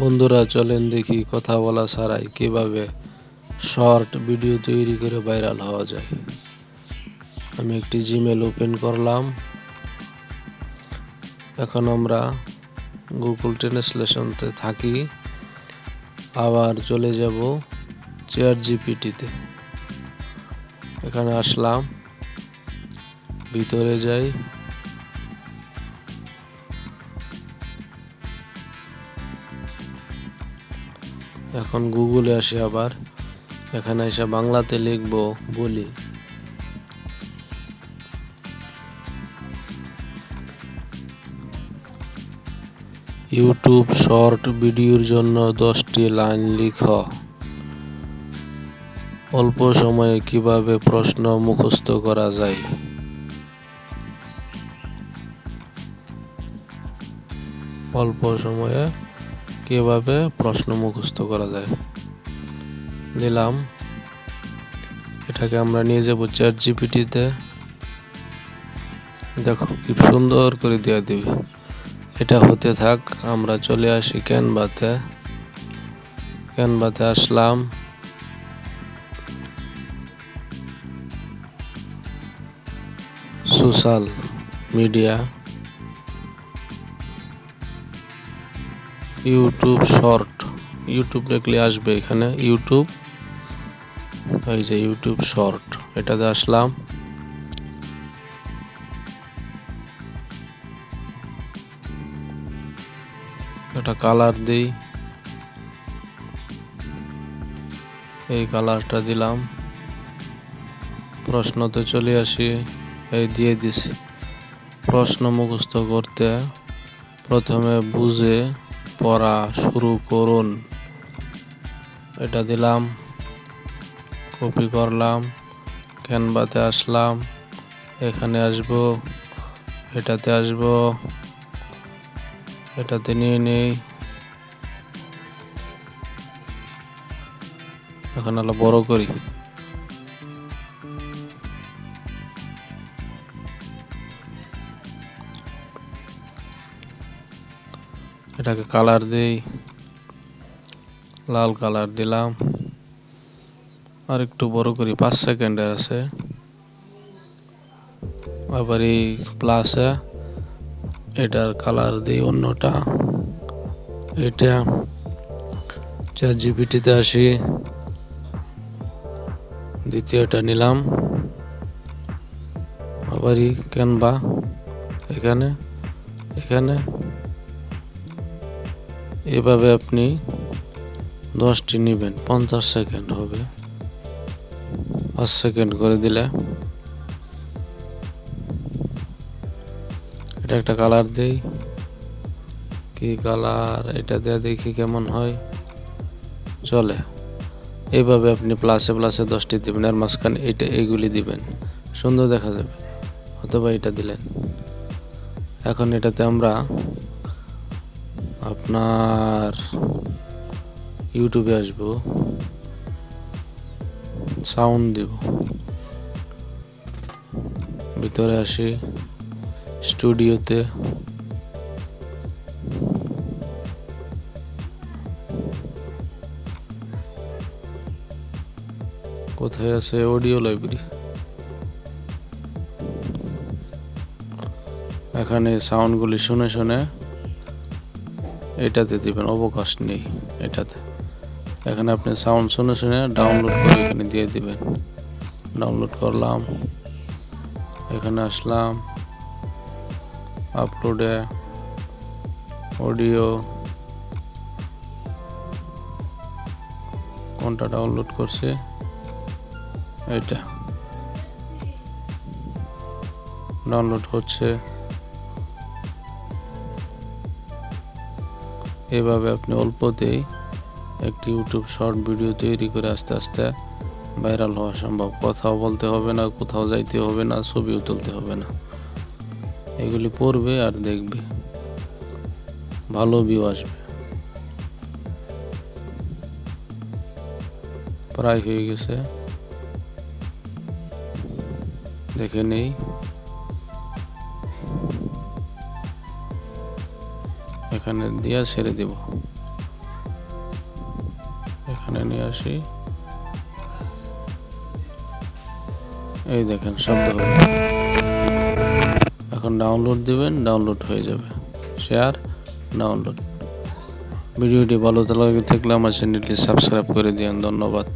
বন্ধুরা চলেন দেখি কথা বলা ছাড়াই কিভাবে শর্ট ভিডিও তৈরি করে ভাইরাল হওয়া যায়। আমি একটি জিমেল ওপেন করলাম। এখন আমরা গুগল ট্রান্সলেশনতে থাকি, আবার চলে যাব চ্যাট জিপিটিতে। এখানে আসলাম, ভিতরে যাই, এখন গুগলে আসি। আবার এখানে এসে বাংলাতে লিখব বলি। ইউটিউব শর্ট ভিডিওর জন্য 10টি লাইন লিখো। অল্প সময়ে কিভাবে প্রশ্ন মুখস্থ করা যায়। অল্প সময়ে কিভাবে প্রশ্ন মুখস্থ করা যায় দিলাম। এটাকে আমরা নিয়ে যাব চ্যাট জিপিটিতে। দেখো কি সুন্দর করে দিয়ে দিবে। এটা হতে থাক, আমরা চলে আসি ক্যানভাতে আসলাম। Social media, YouTube short, YouTube লিখলে আসবে এখানে ইউটিউব, এই যে ইউটিউব শর্ট, এটাতে আসলাম। এটা কালার দিই, এই কালারটা দিলাম। প্রশ্নতে চলে আসি, এই দিয়ে দিছি। প্রশ্ন মুখস্থ করতে প্রথমে বুঝে পড়া শুরু করুন, এটা দিলাম। কপি করলাম, ক্যানভাতে আসলাম, এখানে আসব, এটাতে আসব, এটাতে নিয়ে নেই। এখন হলো বড় করি। এটাকে কালার দেই, লাল কালার দিলাম। আর একটু বড় করি, 5 সেকেন্ডের আছে। আবার এই প্লাসে এটার কালার দিই অন্যটা। এটা চ্যাট জিপিটিতে আসি, দ্বিতীয়টা নিলাম। আবারই ক্যানভা, এখানে এভাবে আপনি 10টি নেবেন, 50 সেকেন্ড হবে। 5 সেকেন্ড করে দিলে এটা একটা কালার দেই। কি কালার, এটা দিয়ে দেখি কেমন হয়। চলে। এইভাবে আপনি প্লাসে 10টি দিবেন, আর মাঝখানে এইগুলি দিবেন, সুন্দর দেখা যাবে। অথবা এটা দিলেন। এখন এটাতে আমরা আপনার ইউটিউবে আসবো, সাউন্ড দিব। ভিতরে আসি স্টুডিওতে, কোথায় আছে অডিও লাইব্রেরি, এখানে সাউন্ডগুলি শুনে শুনে এটাতে দিবেন, অবকাশ নেই এটাতে। এখানে আপনি সাউন্ড শুনে শুনে ডাউনলোড করে এখানে দিয়ে দিবেন। ডাউনলোড করলাম, এখানে আসলাম, আপলোডে অডিও, কোনটা ডাউনলোড করছে, এটা ডাউনলোড হচ্ছে। এভাবে আপনি অল্পতেই একটি ইউটিউব শর্ট ভিডিও তৈরি করে আস্তে আস্তে ভাইরাল হওয়া সম্ভব। কথাও বলতে হবে না, কোথাও যাইতে হবে না, ছবিও তুলতে হবে না। এগুলি পড়বে আর দেখবে, ভালো ভিউ আসবে। প্রায় হয়ে গেছে, দেখে নেই। এখানে দিয়ে ছেড়ে দিব। এখানে নিয়ে আসি, এই দেখেন শব্দ হলো। এখন ডাউনলোড দিবেন, ডাউনলোড হয়ে যাবে। Share, download. ভিডিওটি ভালো লাগলে থাকলে আমার চ্যানেলটি সাবস্ক্রাইব করে দিন। ধন্যবাদ।